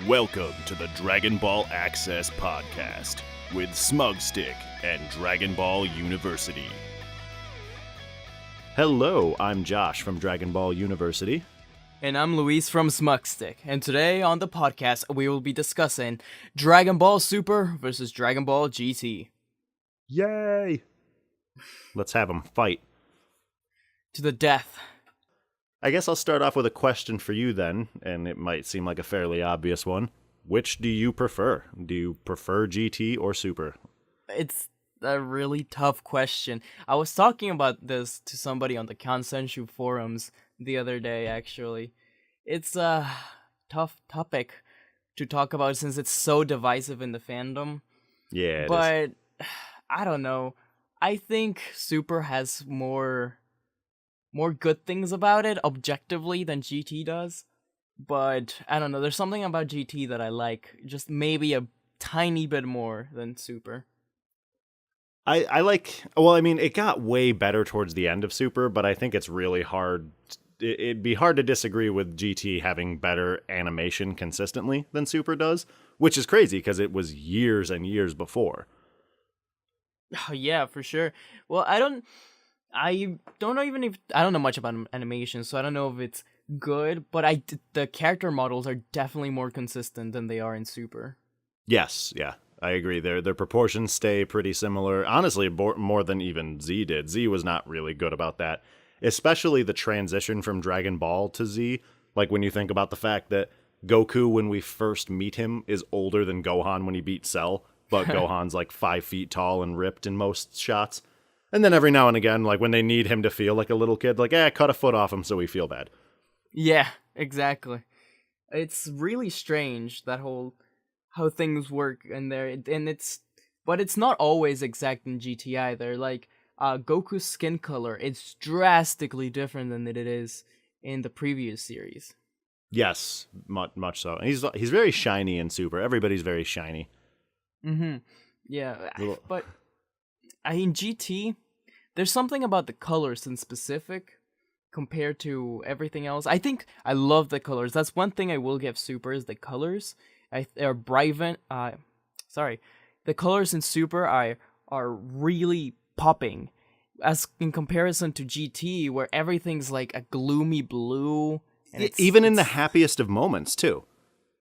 Welcome to the Dragon Ball Access Podcast with SmugStick and Dragon Ball University. Hello, I'm Josh from Dragon Ball University. And I'm Luis from SmugStick, and today on the podcast we will be discussing Dragon Ball Super versus Dragon Ball GT. Yay! Let's have them fight. To the death. I guess I'll start off with a question for you then, and it might seem like a fairly obvious one. Which do you prefer? Do you prefer GT or Super? It's a really tough question. I was talking about this to somebody on the Kansenshu forums the other day, actually. It's a tough topic to talk about since it's so divisive in the fandom. Yeah, but I don't know. I think Super has more good things about it objectively than GT does. But I don't know, there's something about GT that I like, just maybe a tiny bit more than Super. I like, well, I mean, it got way better towards the end of Super, but I think it's really hard. It'd be hard to disagree with GT having better animation consistently than Super does, which is crazy because it was years and years before. Oh, yeah, for sure. Well, I don't know much about animation, so I don't know if it's good, but the character models are definitely more consistent than they are in Super. Yes, yeah, I agree. Their proportions stay pretty similar. Honestly, more than even Z did. Z was not really good about that, especially the transition from Dragon Ball to Z. Like when you think about the fact that Goku, when we first meet him, is older than Gohan when he beat Cell, but Gohan's like 5 feet tall and ripped in most shots. And then every now and again, like when they need him to feel like a little kid, like, cut a foot off him so we feel bad. Yeah, exactly. It's really strange, that whole how things work in there, but it's not always exact in GT either. Like Goku's skin color, it's drastically different than it is in the previous series. Yes, much so. And he's very shiny in Super. Everybody's very shiny. Mm-hmm. Yeah, but in GT, there's something about the colors in specific compared to everything else. I think I love the colors. That's one thing I will give Super is the colors. They're the colors in Super are really popping, as in comparison to GT, where everything's like a gloomy blue. And even in the happiest of moments too.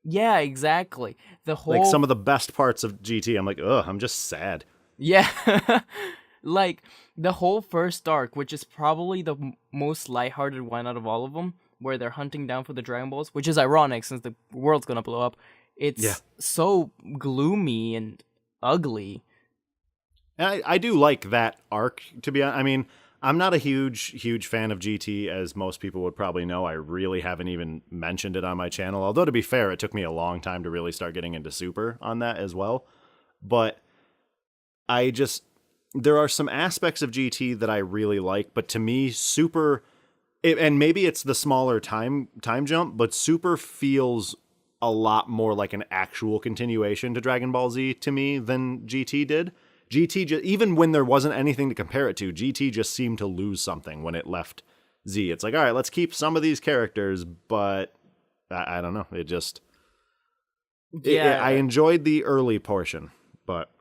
Yeah, exactly. Like some of the best parts of GT, I'm like, ugh, I'm just sad. Yeah. Like the whole first arc, which is probably the most lighthearted one out of all of them, where they're hunting down for the Dragon Balls, which is ironic since the world's gonna blow up. It's so gloomy and ugly. And I do like that arc, to be honest. I mean, I'm not a huge fan of GT, as most people would probably know. I really haven't even mentioned it on my channel. Although, to be fair, it took me a long time to really start getting into Super on that as well. But there are some aspects of GT that I really like, but to me, Super, and maybe it's the smaller time jump, but Super feels a lot more like an actual continuation to Dragon Ball Z to me than GT did. GT, even when there wasn't anything to compare it to, GT just seemed to lose something when it left Z. It's like, all right, let's keep some of these characters, but I don't know. It just... I enjoyed the early portion, but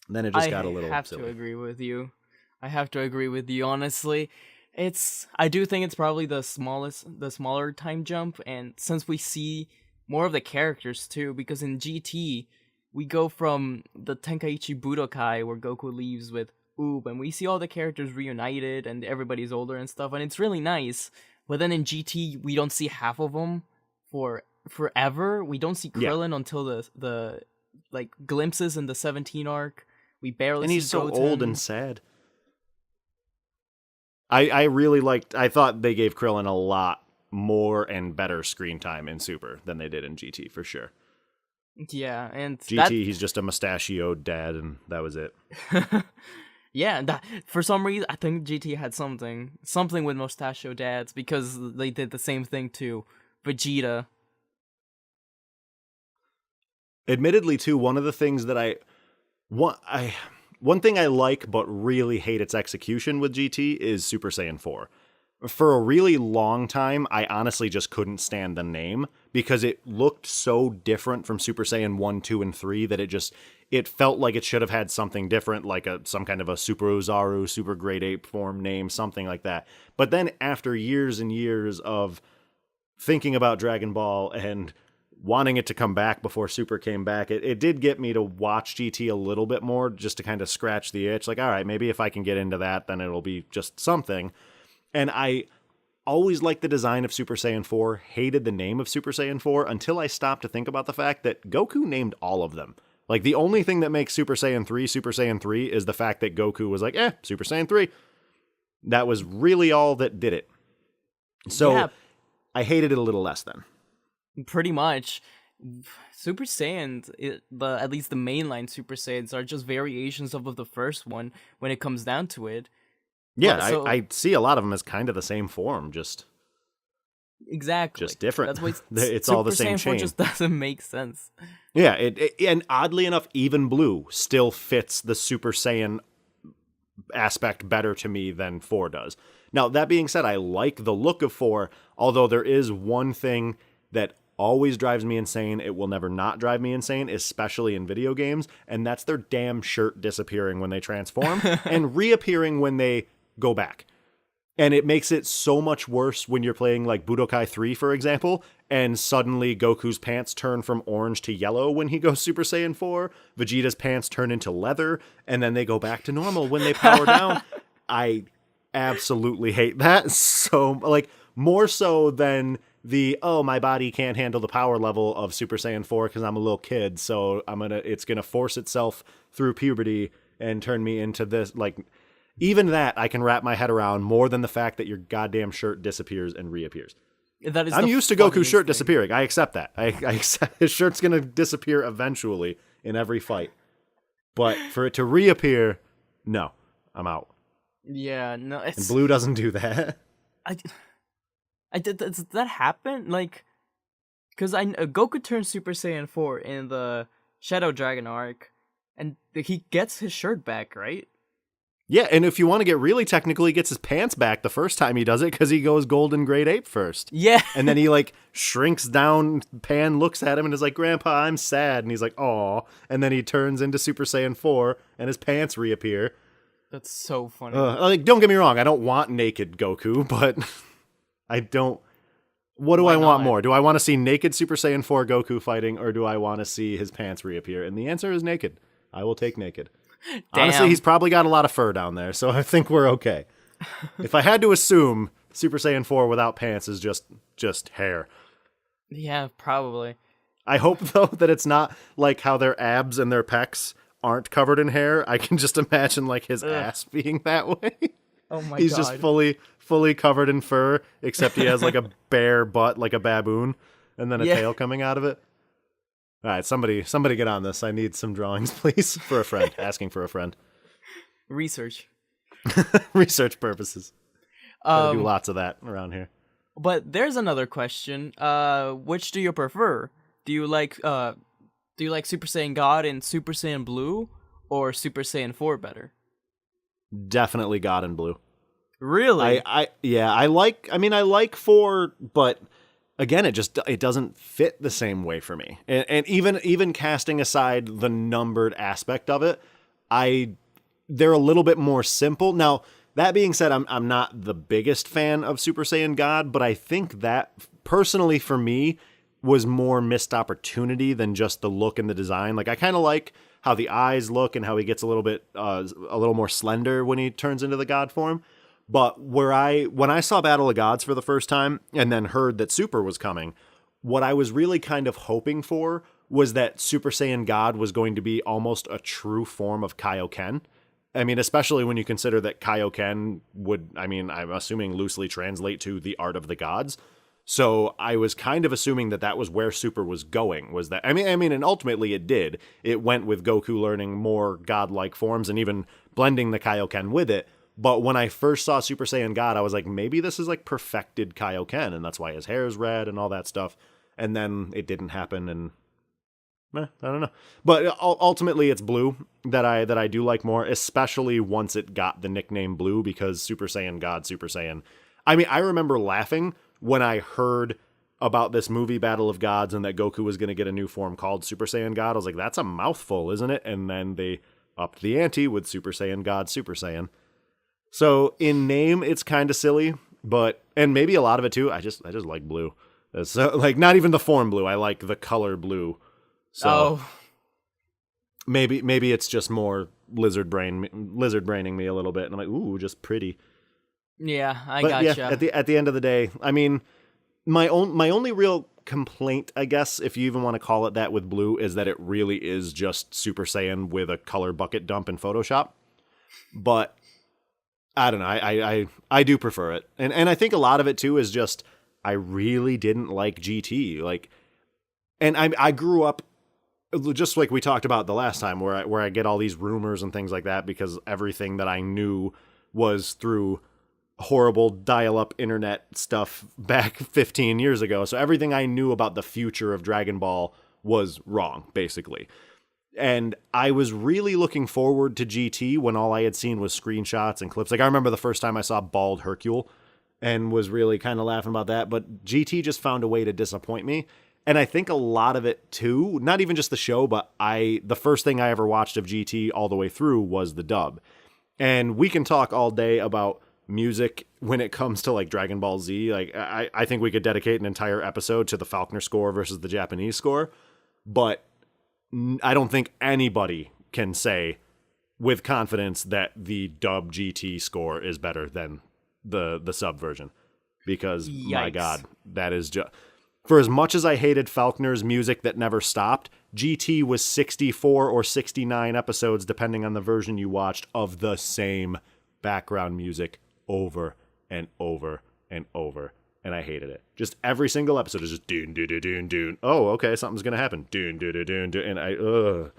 then it just got a little silly. I have to agree with you, honestly. I do think it's probably the smaller time jump, and since we see more of the characters too, because in GT, we go from the Tenkaichi Budokai, where Goku leaves with Oob, and we see all the characters reunited, and everybody's older and stuff, and it's really nice. But then in GT, we don't see half of them for forever. We don't see Krillin until the like glimpses in the 17 arc. We barely see Goten. And he's so old and sad. I really I thought they gave Krillin a lot more and better screen time in Super than they did in GT, for sure. Yeah, and GT, he's just a mustachioed dad, and that was it. Yeah, for some reason, I think GT had something with mustachio dads, because they did the same thing to Vegeta. Admittedly, too, one of the things that one thing I like but really hate its execution with GT is Super Saiyan 4. for a really long time, I honestly just couldn't stand the name because it looked so different from Super Saiyan 1, 2, and 3 that it felt like it should have had something different, like some kind of a Super Ozaru, Super Great Ape form name, something like that. But then after years and years of thinking about Dragon Ball and wanting it to come back before Super came back, it did get me to watch GT a little bit more just to kind of scratch the itch. Like, all right, maybe if I can get into that, then it'll be just something. And I always liked the design of Super Saiyan 4, hated the name of Super Saiyan 4 until I stopped to think about the fact that Goku named all of them. Like, the only thing that makes Super Saiyan 3 is the fact that Goku was like, Super Saiyan 3. That was really all that did it. So yeah. I hated it a little less then. Pretty much. Super Saiyans, at least the mainline Super Saiyans, are just variations of the first one when it comes down to it. Yeah, I see a lot of them as kind of the same form, just exactly, just different. That's why it's all the same Super Saiyan 4 chain. just doesn't make sense. Yeah, and oddly enough, even Blue still fits the Super Saiyan aspect better to me than 4 does. Now, that being said, I like the look of 4, although there is one thing that always drives me insane. It will never not drive me insane, especially in video games, and that's their damn shirt disappearing when they transform and reappearing when they go back. And it makes it so much worse when you're playing like Budokai 3, for example, and suddenly Goku's pants turn from orange to yellow when he goes Super Saiyan 4, Vegeta's pants turn into leather, and then they go back to normal when they power down. I absolutely hate that. So, like, more so than my body can't handle the power level of Super Saiyan 4 because I'm a little kid, so it's gonna force itself through puberty and turn me into this, like, even that I can wrap my head around more than the fact that your goddamn shirt disappears and reappears. I'm used to Goku's shirt disappearing. I accept that. I accept his shirt's going to disappear eventually in every fight. But for it to reappear, no. I'm out. Yeah, no. And Blue doesn't do that. Does that happen? Like, because Goku turns Super Saiyan 4 in the Shadow Dragon arc, and he gets his shirt back, right? Yeah, and if you want to get really technical, he gets his pants back the first time he does it because he goes Golden Great Ape first. Yeah. And then he, like, shrinks down, Pan looks at him and is like, Grandpa, I'm sad. And he's like, aw. And then he turns into Super Saiyan 4 and his pants reappear. That's so funny. Like, don't get me wrong, I don't want naked Goku, but I don't... What do I want more? Do I want to see naked Super Saiyan 4 Goku fighting, or do I want to see his pants reappear? And the answer is naked. I will take naked. Damn. Honestly, he's probably got a lot of fur down there, so I think we're okay. If I had to assume, Super Saiyan 4 without pants is just hair. Yeah, probably. I hope, though, that it's not like how their abs and their pecs aren't covered in hair. I can just imagine, like, his ass being that way. Oh my god. He's just fully covered in fur, except he has, like, a bare butt, like a baboon, and then a tail coming out of it. All right, somebody get on this. I need some drawings, please, for a friend. Asking for a friend. Research. Research purposes. Gotta do lots of that around here. But there's another question. Which do you prefer? Do you like Super Saiyan God and Super Saiyan Blue, or Super Saiyan 4 better? Definitely God and Blue. Really? I like 4, but again, it doesn't fit the same way for me. And even casting aside the numbered aspect of it, they're a little bit more simple. Now, that being said, I'm not the biggest fan of Super Saiyan God, but I think that personally for me was more missed opportunity than just the look and the design. Like, I kind of like how the eyes look and how he gets a little more slender when he turns into the God form. But when I saw Battle of Gods for the first time and then heard that Super was coming, what I was really kind of hoping for was that Super Saiyan God was going to be almost a true form of Kaioken. I mean, especially when you consider that Kaioken I'm assuming loosely translate to the art of the gods. So I was kind of assuming that was where Super was going, and ultimately it did. It went with Goku learning more godlike forms and even blending the Kaioken with it. But when I first saw Super Saiyan God, I was like, maybe this is like perfected Kaioken, and that's why his hair is red and all that stuff. And then it didn't happen, and I don't know. But ultimately, it's Blue that I do like more, especially once it got the nickname Blue, because Super Saiyan God, Super Saiyan, I mean, I remember laughing when I heard about this movie Battle of Gods and that Goku was going to get a new form called Super Saiyan God. I was like, that's a mouthful, isn't it? And then they upped the ante with Super Saiyan God Super Saiyan. So in name, it's kind of silly, and maybe a lot of it too. I just like blue. So like not even the form blue. I like the color blue. So maybe it's just more lizard braining me a little bit. And I'm like, ooh, just pretty. Yeah, I gotcha. Yeah, at the end of the day, I mean, my only real complaint, I guess, if you even want to call it that, with blue, is that it really is just Super Saiyan with a color bucket dump in Photoshop. But I don't know. I do prefer it, and I think a lot of it too is just I really didn't like GT. Like, and I grew up just like we talked about the last time, where I get all these rumors and things like that because everything that I knew was through horrible dial-up internet stuff back 15 years ago. So everything I knew about the future of Dragon Ball was wrong, basically. And I was really looking forward to GT when all I had seen was screenshots and clips. Like, I remember the first time I saw Bald Hercule and was really kind of laughing about that. But GT just found a way to disappoint me. And I think a lot of it too, not even just the show, but the first thing I ever watched of GT all the way through was the dub. And we can talk all day about music when it comes to like Dragon Ball Z. Like, I think we could dedicate an entire episode to the Faulkner score versus the Japanese score. But I don't think anybody can say with confidence that the dub GT score is better than the sub version, because Yikes. My God, that is just, for as much as I hated Faulkner's music that never stopped, GT was 64 or 69 episodes, depending on the version you watched, of the same background music over and over and over. And I hated it. Just every single episode is just doon, doon, doon, doon, doon. Oh, okay, something's going to happen. Doon, doon, doon, doon, doon. And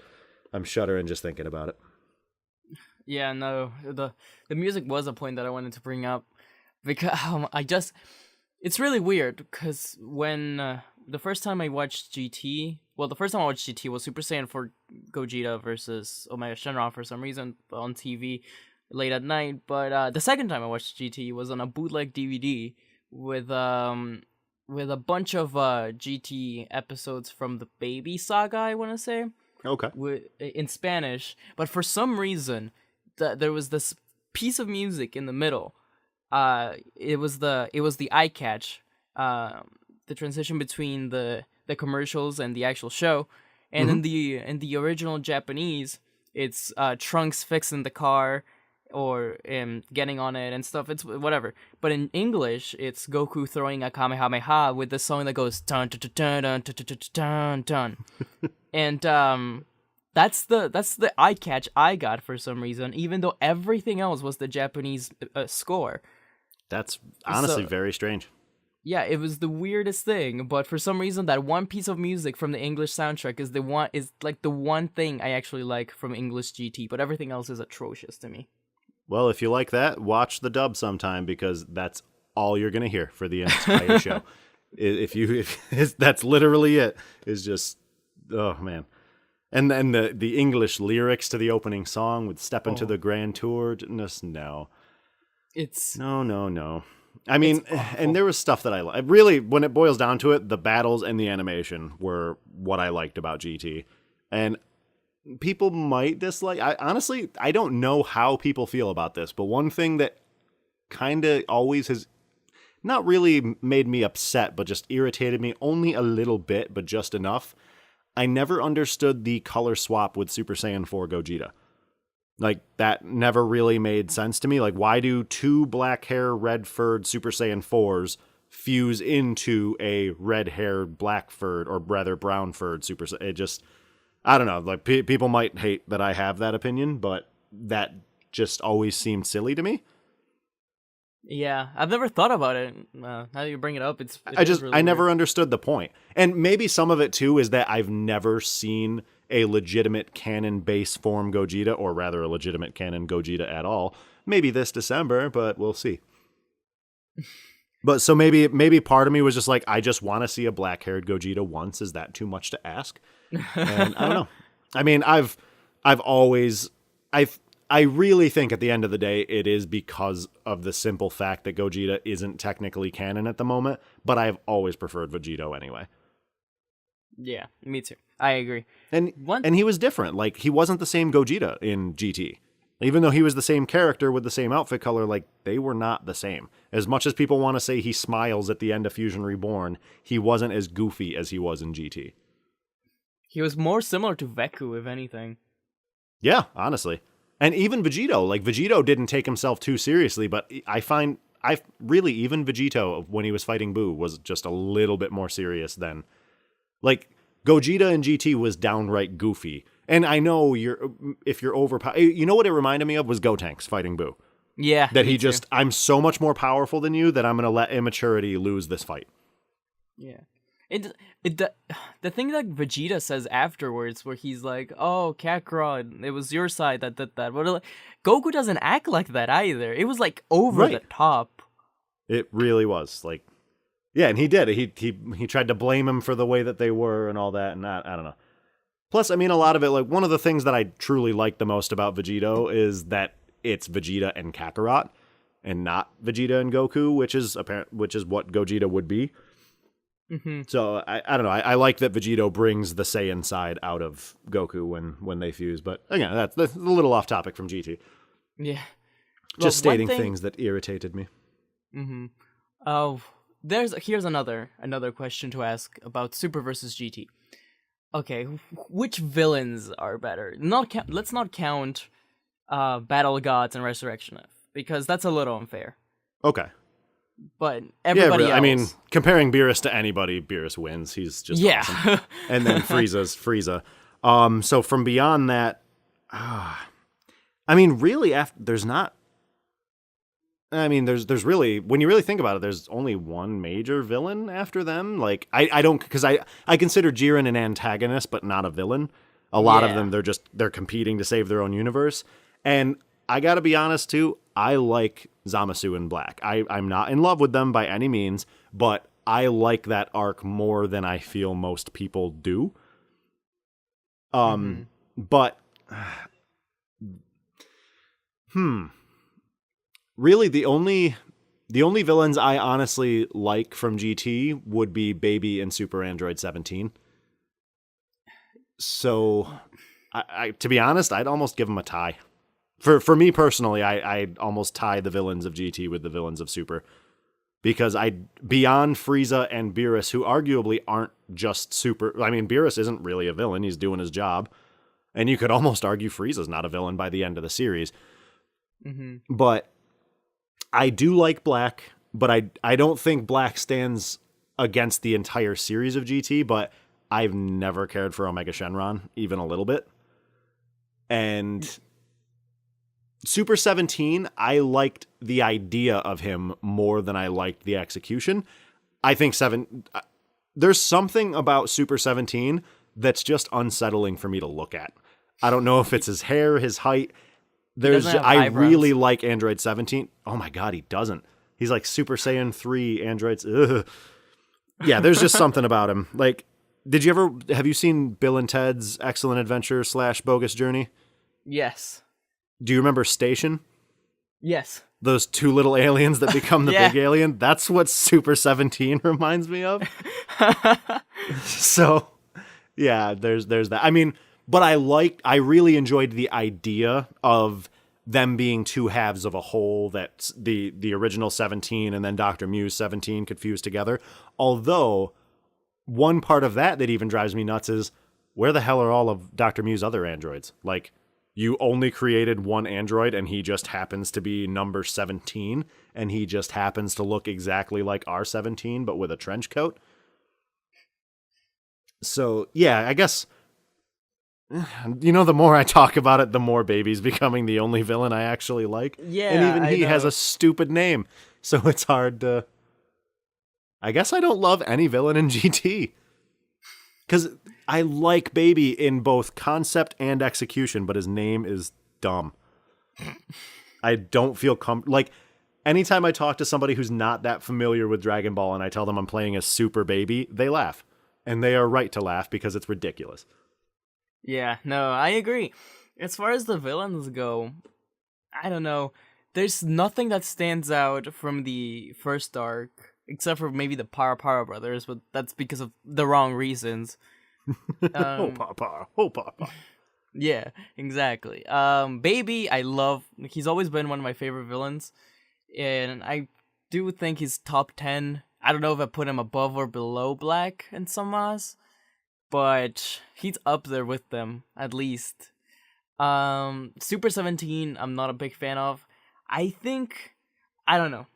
I'm shuddering just thinking about it. Yeah, no, the music was a point that I wanted to bring up, because it's really weird, because when the first time I watched GT, was Super Saiyan 4 Gogeta versus Omega Shenron for some reason on TV late at night, but the second time I watched GT was on a bootleg DVD with a bunch of GT episodes from the Baby Saga, I want to say. Okay. In Spanish, but for some reason there was this piece of music in the middle. It was the eye catch, the transition between the commercials and the actual show, and in the original Japanese, it's Trunks fixing the car or getting on it and stuff. It's whatever. But in English, it's Goku throwing a Kamehameha with the song that goes dun dun dun dun dun dun dun dun. And that's the eye catch I got for some reason, even though everything else was the Japanese score. That's honestly very strange. Yeah, it was the weirdest thing, but for some reason that one piece of music from the English soundtrack is the one thing I actually like from English GT, but everything else is atrocious to me. Well, if you like that, watch the dub sometime, because that's all you're going to hear for the entire show. That's literally it. Is just, oh man. And then the English lyrics to the opening song with "Step into the Grand Tour." Just no. It's no. I mean, and there was stuff that I like. Really, when it boils down to it, the battles and the animation were what I liked about GT. And people might dislike. Honestly, I don't know how people feel about this, but one thing that kind of always has not really made me upset, but just irritated me only a little bit, but just enough. I never understood the color swap with Super Saiyan 4 Gogeta. Like, that never really made sense to me. Like, why do two black hair, red furred Super Saiyan 4s fuse into a red haired, black furred, or rather brown furred Super Saiyan? It just, I don't know. Like, people might hate that I have that opinion, but that just always seemed silly to me. Yeah, I've never thought about it. Now that you bring it up, I never understood the point. And maybe some of it too is that I've never seen a legitimate canon base form Gogeta, or rather a legitimate canon Gogeta at all. Maybe this December, but we'll see. But so maybe part of me was just like, I just want to see a black-haired Gogeta once. Is that too much to ask? And I don't know. I mean, I really think at the end of the day, it is because of the simple fact that Gogeta isn't technically canon at the moment, but I've always preferred Vegito anyway. Yeah, me too. I agree. And he was different. Like, he wasn't the same Gogeta in GT. Even though he was the same character with the same outfit color, like, they were not the same. As much as people want to say he smiles at the end of Fusion Reborn, he wasn't as goofy as he was in GT. He was more similar to Veku, if anything. Yeah, honestly. And even Vegito, like, Vegito didn't take himself too seriously, but even Vegito, when he was fighting Boo, was just a little bit more serious than, like, Gogeta in GT was downright goofy. And I know if you're overpowered, you know what it reminded me of was Gotenks fighting Boo. Yeah. That he just, I'm so much more powerful than you that I'm going to let immaturity lose this fight. Yeah. The thing that Vegeta says afterwards, where he's like, "Oh, Kakarot, it was your side that did that." But Goku doesn't act like that either. It was like over the top. It really was like, yeah, and he did. He tried to blame him for the way that they were and all that, and I don't know. Plus, I mean, a lot of it, like, one of the things that I truly like the most about Vegito is that it's Vegeta and Kakarot, and not Vegeta and Goku, which is what Gogeta would be. Mm-hmm. So I don't know. I like that Vegito brings the Saiyan side out of Goku when they fuse. But again, that's a little off topic from GT. Yeah, Just stating things that irritated me. Mm-hmm. Oh, here's another question to ask about Super versus GT. Okay, which villains are better? Let's not count Battle Gods and Resurrection F, because that's a little unfair. Okay. But everybody else. I mean, comparing Beerus to anybody, Beerus wins. He's just awesome. And then Frieza's Frieza. So from beyond that, I mean, really, there's really, when you really think about it, there's only one major villain after them. Like, I don't, because I consider Jiren an antagonist, but not a villain. A lot of them, they're competing to save their own universe. And I gotta be honest too, I like Zamasu and Black. I'm not in love with them by any means, but I like that arc more than I feel most people do. But really the only villains I honestly like from GT would be Baby and Super Android 17. So I to be honest, I'd almost give them a tie. For me personally, I'd almost tie the villains of GT with the villains of Super. Because beyond Frieza and Beerus, who arguably aren't just Super... I mean, Beerus isn't really a villain. He's doing his job. And you could almost argue Frieza's not a villain by the end of the series. Mm-hmm. But I do like Black, but I don't think Black stands against the entire series of GT, but I've never cared for Omega Shenron, even a little bit. And Super 17, I liked the idea of him more than I liked the execution. I think there's something about Super 17 that's just unsettling for me to look at. I don't know if it's his hair, his height. I really like Android 17. Oh my god, he doesn't. He's like Super Saiyan 3 androids. Ugh. Yeah, there's just something about him. Like, have you seen Bill and Ted's Excellent Adventure / Bogus Journey? Yes. Do you remember Station? Yes. Those two little aliens that become the big alien? That's what Super 17 reminds me of. So, yeah, there's that. I mean, but I really enjoyed the idea of them being two halves of a whole, that the original 17 and then Dr. Mew's 17 could fuse together. Although, one part of that even drives me nuts is, where the hell are all of Dr. Mew's other androids? Like, you only created one android and he just happens to be number 17 and he just happens to look exactly like R17 but with a trench coat. So, yeah, I guess, the more I talk about it, the more Baby's becoming the only villain I actually like. Yeah, and even he has a stupid name, so it's hard to... I guess I don't love any villain in GT. Because I like Baby in both concept and execution, but his name is dumb. I don't feel like, anytime I talk to somebody who's not that familiar with Dragon Ball and I tell them I'm playing as Super Baby, they laugh. And they are right to laugh because it's ridiculous. Yeah, no, I agree. As far as the villains go, I don't know. There's nothing that stands out from the first arc, except for maybe the Para brothers, but that's because of the wrong reasons. Oh, papa. Oh, papa. Yeah, exactly. Baby, I love. He's always been one of my favorite villains, and I do think he's top 10. I don't know if I put him above or below Black and Samas, but he's up there with them at least. Super 17, I'm not a big fan of. I think, I don't know.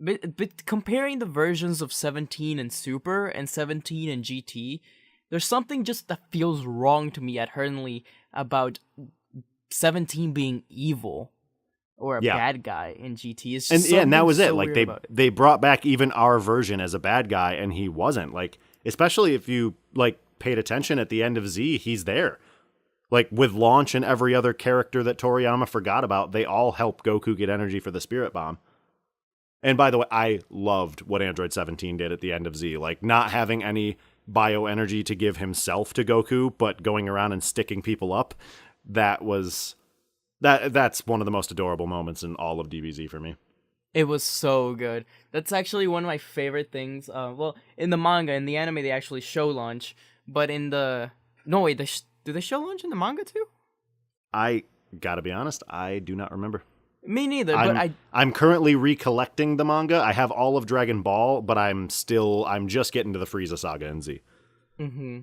But comparing the versions of 17 and Super and 17 and GT, there's something just that feels wrong to me at Hurnley about 17 being evil or a bad guy in GT. It's just and that was so it. Like they brought back even our version as a bad guy, and he wasn't. Like, especially if you like paid attention at the end of Z, he's there. Like with Launch and every other character that Toriyama forgot about, they all help Goku get energy for the Spirit Bomb. And by the way, I loved what Android 17 did at the end of Z. Like not having any bioenergy to give himself to Goku, but going around and sticking people up. That's one of the most adorable moments in all of DBZ for me. It was so good. That's actually one of my favorite things. Well, in the manga, in the anime, they actually show Launch, but in the do they show Launch in the manga too? I gotta be honest, I do not remember. Me neither. I'm currently recollecting the manga. I have all of Dragon Ball, but I'm just getting to the Frieza saga in Z. Mm-hmm.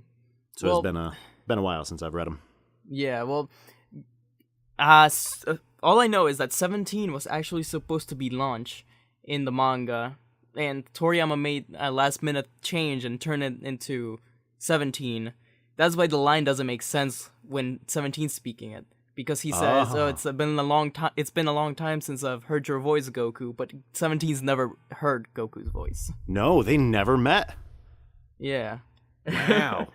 So it's been a while since I've read them. Yeah. Well, all I know is that 17 was actually supposed to be Launch in the manga, and Toriyama made a last-minute change and turned it into 17. That's why the line doesn't make sense when 17's speaking it. Because he says, it's been a long time. It's been a long time since I've heard your voice, Goku. But 17's never heard Goku's voice. No, they never met. Yeah. Wow.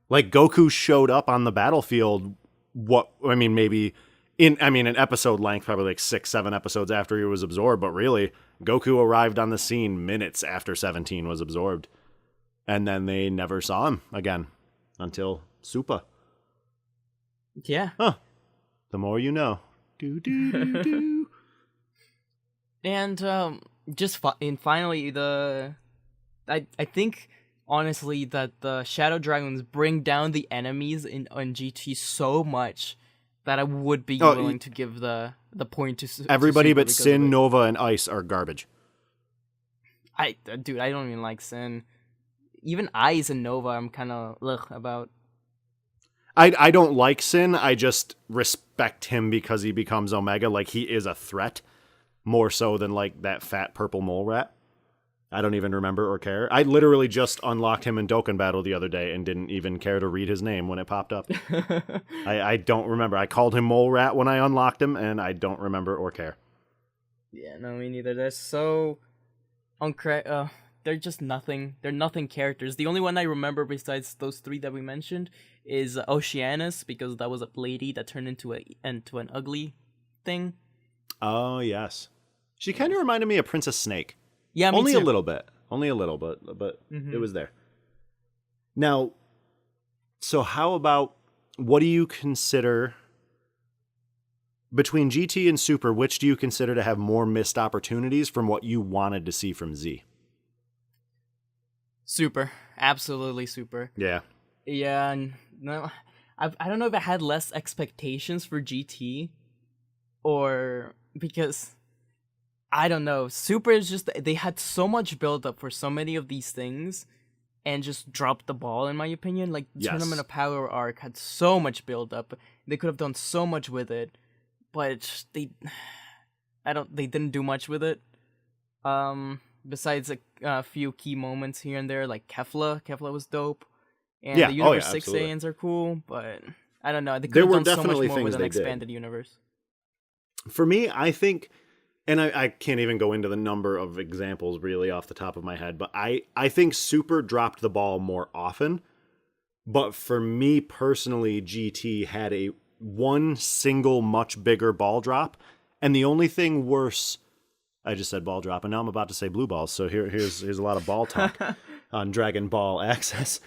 Like Goku showed up on the battlefield. Maybe in episode length, probably like 6-7 episodes after he was absorbed. But really, Goku arrived on the scene minutes after 17 was absorbed, and then they never saw him again until Super. Yeah. Huh. The more you know. Do, do, do, do. And finally, I think, honestly, that the Shadow Dragons bring down the enemies on GT so much that I would be willing to give the point to everybody to but Sin, Nova, and Ice are garbage. I don't even like Sin. Even Ice and Nova, I'm kind of about. I don't like Sin. I just respect him because he becomes Omega. Like, he is a threat more so than like that fat purple mole rat. I don't even remember or care. I literally just unlocked him in Dokkan Battle the other day and didn't even care to read his name when it popped up. I don't remember. I called him Mole Rat when I unlocked him, and I don't remember or care. Yeah, no, me neither. They're so they're just nothing. They're nothing characters. The only one I remember besides those three that we mentioned is Oceanus, because that was a lady that turned into an ugly thing. Oh, yes. She kind of reminded me of Princess Snake. Yeah, me Only too. a little bit. But Mm-hmm. It was there. Now, so how about, what do you consider, between GT and Super, which do you consider to have more missed opportunities from what you wanted to see from Z? Super. Absolutely Super. Yeah. Yeah, no, I don't know if I had less expectations for GT, or because, I don't know, Super is just, they had so much build up for so many of these things, and just dropped the ball, in my opinion. Like, the Tournament of Power arc had so much build up, they could have done so much with it, but they didn't do much with it. Besides a few key moments here and there, like Kefla was dope. And the Universe 6 Saiyans are cool, but I don't know. They could have done so much more with an expanded universe. For me, I think, and I can't even go into the number of examples really off the top of my head, but I think Super dropped the ball more often. But for me personally, GT had one single much bigger ball drop. And the only thing worse, I just said ball drop, and now I'm about to say blue balls. So here's a lot of ball talk on Dragon Ball Access.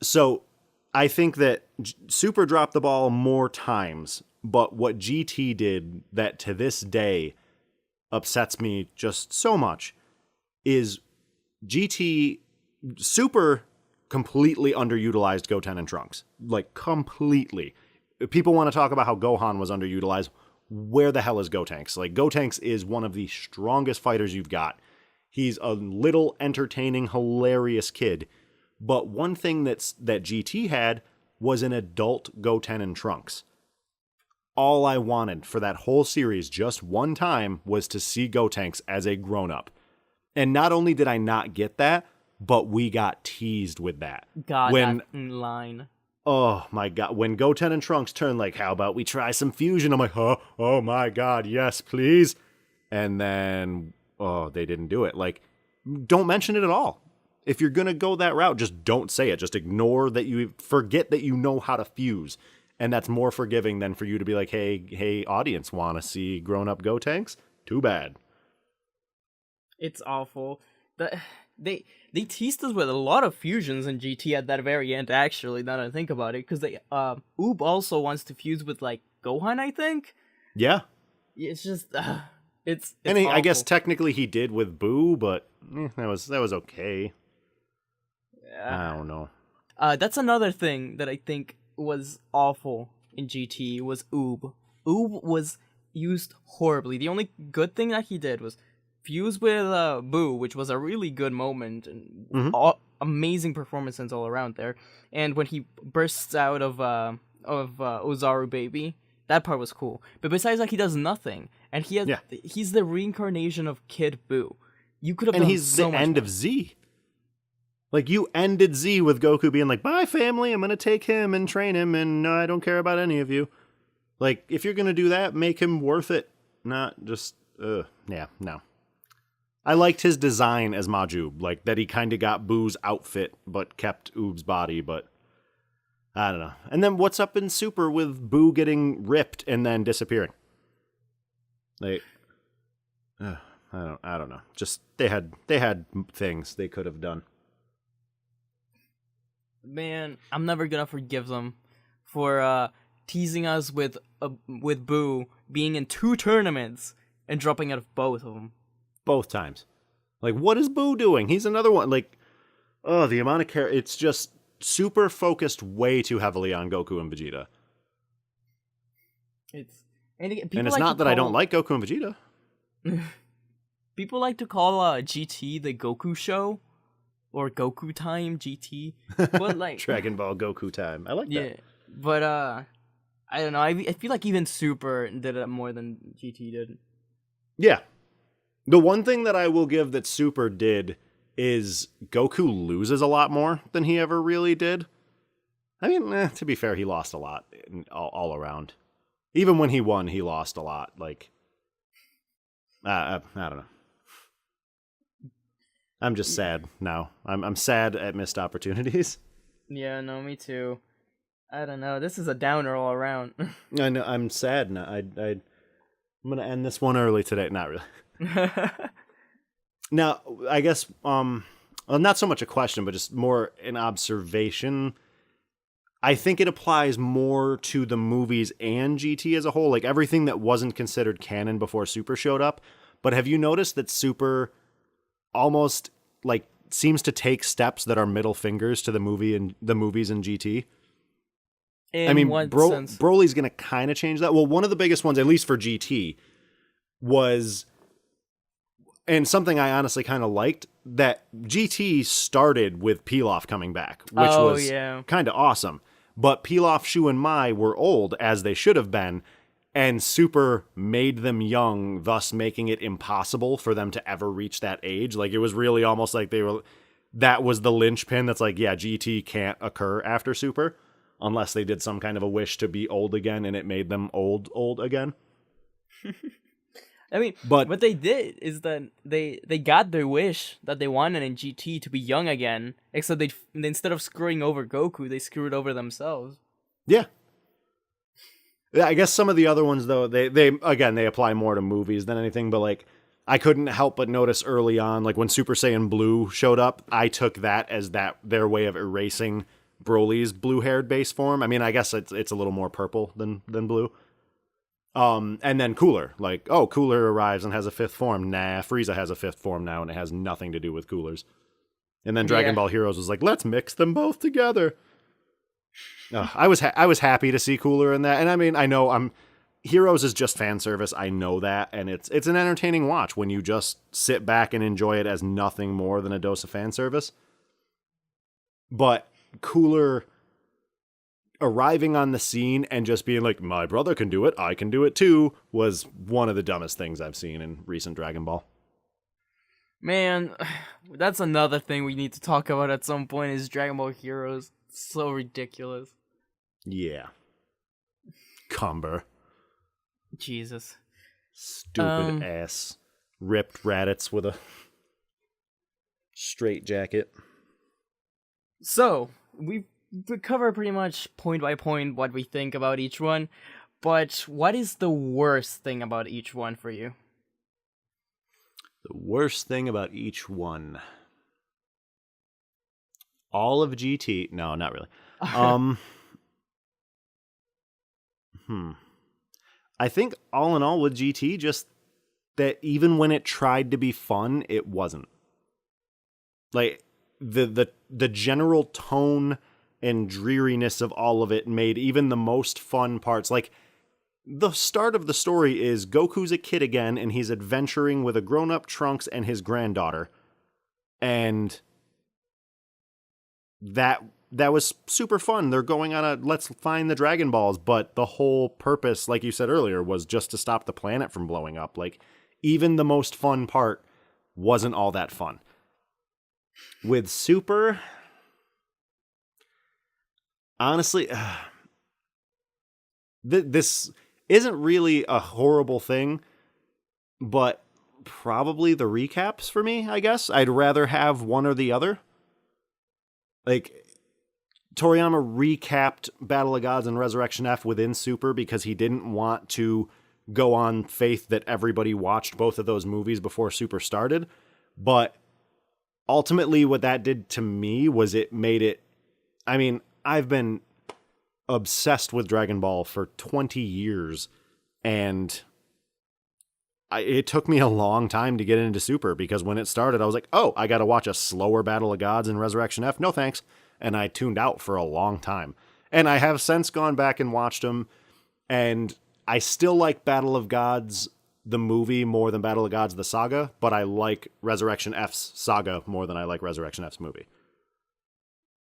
So I think that Super dropped the ball more times, but what GT did that to this day upsets me just so much is GT Super completely underutilized Goten and Trunks. Like, completely. People want to talk about how Gohan was underutilized. Where the hell is Gotenks? Like, Gotenks is one of the strongest fighters you've got. He's a little entertaining, hilarious kid. But one thing that GT had was an adult Goten and Trunks. All I wanted for that whole series just one time was to see Gotenks as a grown-up. And not only did I not get that, but we got teased with that. God, that line. Oh my God. When Goten and Trunks turned like, how about we try some fusion? I'm like, huh? Oh my God, yes, please. And then, they didn't do it. Like, don't mention it at all. If you're going to go that route, just don't say it. Just ignore that forget that you know how to fuse. And that's more forgiving than for you to be like, hey, audience, want to see grown-up Gotenks? Too bad. It's awful. They teased us with a lot of fusions in GT at that very end, actually, now that I think about it. Because Oob also wants to fuse with, like, Gohan, I think? Yeah. It's just... It's and I guess awful. technically he did with Boo, but that was okay. Yeah. I don't know. That's another thing that I think was awful in GT was Oob. Oob was used horribly. The only good thing that he did was fuse with Boo, which was a really good moment and amazing performances all around there. And when he bursts out of Ozaru Baby, that part was cool. But besides that, he does nothing, and he's the reincarnation of Kid Boo. You could have, and he's the end of Z. Like, you ended Z with Goku being like, "Bye, family. I'm gonna take him and train him, and I don't care about any of you." Like, if you're gonna do that, make him worth it, not just no. I liked his design as Majub, like that he kind of got Boo's outfit but kept Oob's body, but I don't know. And then what's up in Super with Boo getting ripped and then disappearing? Like, I don't know. Just they had things they could have done. Man, I'm never gonna forgive them for teasing us with Boo being in 2 tournaments and dropping out of both of them. Both times. Like, what is Boo doing? He's another one. Like, the amount of care. It's just Super focused way too heavily on Goku and Vegeta. And it's like not that I don't like Goku and Vegeta. People like to call GT the Goku show, or Goku time GT, but like Dragon Ball Goku time. I like that. Yeah, but I don't know. I feel like even Super did it more than GT did. Yeah, the one thing that I will give that Super did is Goku loses a lot more than he ever really did. I mean, to be fair, he lost a lot all around. Even when he won, he lost a lot. Like, I don't know. I'm just sad now. I'm sad at missed opportunities. Yeah, no, me too. I don't know. This is a downer all around. I know. I'm sad now. I'm gonna end this one early today. Not really. Now, I guess, not so much a question, but just more an observation. I think it applies more to the movies and GT as a whole, like everything that wasn't considered canon before Super showed up. But have you noticed that Super almost like seems to take steps that are middle fingers to the movies in GT? In what sense? Broly's going to kind of change that. Well, one of the biggest ones, at least for GT, was... And something I honestly kind of liked, that GT started with Pilaf coming back, which was kind of awesome. But Pilaf, Shu, and Mai were old, as they should have been, and Super made them young, thus making it impossible for them to ever reach that age. Like, it was really almost like that was the linchpin that's like, yeah, GT can't occur after Super, unless they did some kind of a wish to be old again, and it made them old again. I mean, but what they did is that they got their wish that they wanted in GT to be young again, except instead of screwing over Goku, they screwed over themselves. Yeah. I guess some of the other ones, though, they apply more to movies than anything, but like, I couldn't help but notice early on, like when Super Saiyan Blue showed up, I took that as their way of erasing Broly's blue-haired base form. I mean, I guess it's a little more purple than blue. And then Cooler, like, oh, Cooler arrives and has a fifth form. Nah, Frieza has a fifth form now, and it has nothing to do with Coolers. And then Dragon Ball Heroes was like, let's mix them both together. I was happy to see Cooler in that, and I mean, I know Heroes is just fan service. I know that, and it's an entertaining watch when you just sit back and enjoy it as nothing more than a dose of fan service. But Cooler arriving on the scene and just being like, my brother can do it, I can do it too, was one of the dumbest things I've seen in recent Dragon Ball. Man, that's another thing we need to talk about at some point is Dragon Ball Heroes. It's so ridiculous. Yeah. Cumber. Jesus. Stupid ass ripped Raditz with a straight jacket. So, we cover pretty much point by point what we think about each one, but what is the worst thing about each one for you? The worst thing about each one. All of GT. No, not really. I think all in all with GT, just that even when it tried to be fun, it wasn't. Like the general tone and dreariness of all of it made even the most fun parts. Like the start of the story is Goku's a kid again, and he's adventuring with a grown-up Trunks and his granddaughter. And that was super fun. They're going on a let's find the Dragon Balls, but the whole purpose, like you said earlier, was just to stop the planet from blowing up. Like, even the most fun part wasn't all that fun. With Super, honestly, this isn't really a horrible thing, but probably the recaps for me, I guess. I'd rather have one or the other. Like, Toriyama recapped Battle of Gods and Resurrection F within Super because he didn't want to go on faith that everybody watched both of those movies before Super started. But ultimately what that did to me was it made it... I mean, I've been obsessed with Dragon Ball for 20 years, and it took me a long time to get into Super because when it started, I was like, oh, I got to watch a slower Battle of Gods and Resurrection F? No, thanks. And I tuned out for a long time. And I have since gone back and watched them, and I still like Battle of Gods, the movie, more than Battle of Gods, the saga, but I like Resurrection F's saga more than I like Resurrection F's movie.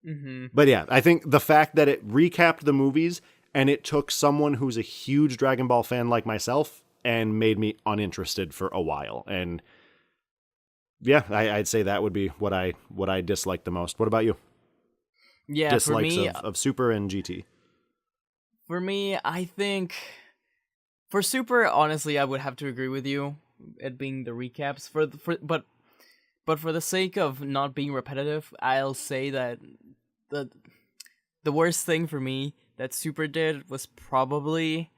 Mm-hmm. But yeah, I think the fact that it recapped the movies and it took someone who's a huge Dragon Ball fan like myself and made me uninterested for a while. And yeah, I'd say that would be what I disliked the most. What about you? Yeah, dislikes for me, of Super and GT. For me, I think for Super, honestly, I would have to agree with you. It being the recaps but for the sake of not being repetitive, I'll say that the worst thing for me that Super did was probably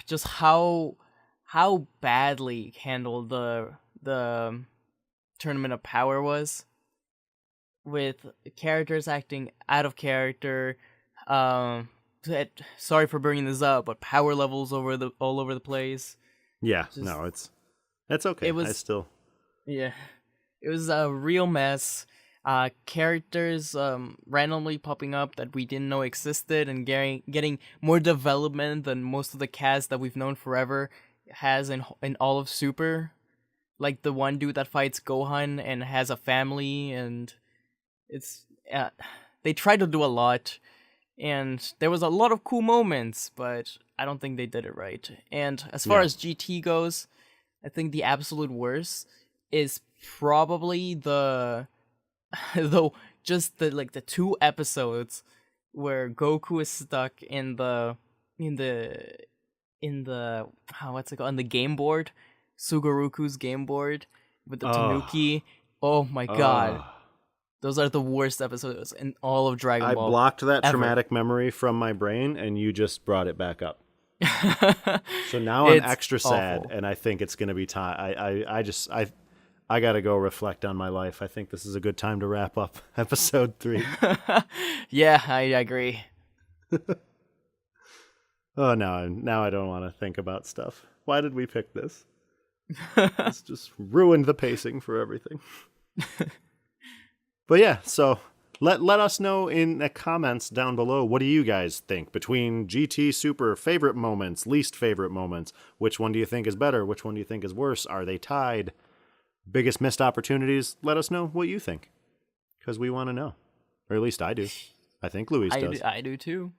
just how badly handled the Tournament of Power was, with characters acting out of character. Sorry for bringing this up, but power levels all over the place. Yeah, that's okay. It was it was a real mess. Characters randomly popping up that we didn't know existed and getting more development than most of the cast that we've known forever has in all of Super. Like the one dude that fights Gohan and has a family, and it's they tried to do a lot, and there was a lot of cool moments, but I don't think they did it right. And as far as GT goes, I think the absolute worst is probably the 2 episodes where Goku is stuck in the what's it called, on the game board, Sugaruku's game board with the Tanuki. Oh my god. Those are the worst episodes in all of Dragon Ball. I blocked that ever. Traumatic memory from my brain, and you just brought it back up. So now I'm extra sad, and I think it's going to be time. I got to go reflect on my life. I think this is a good time to wrap up episode 3. Yeah, I agree. Oh, now I don't want to think about stuff. Why did we pick this? It's just ruined the pacing for everything. But yeah, so let us know in the comments down below, what do you guys think? Between GT Super favorite moments, least favorite moments, which one do you think is better? Which one do you think is worse? Are they tied? Biggest missed opportunities? Let us know what you think, because we want to know. Or at least I do. I think Luis does. I do too.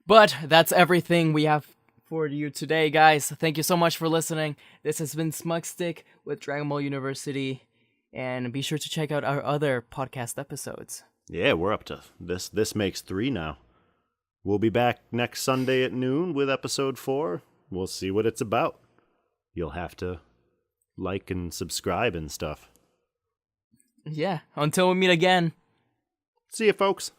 But that's everything we have for you today, guys. Thank you so much for listening. This has been SmugStick with Dragon Ball University, and be sure to check out our other podcast episodes. Yeah, we're up to this. This makes 3 now. We'll be back next Sunday at noon with episode 4. We'll see what it's about. You'll have to like and subscribe and stuff. Yeah, until we meet again. See you, folks.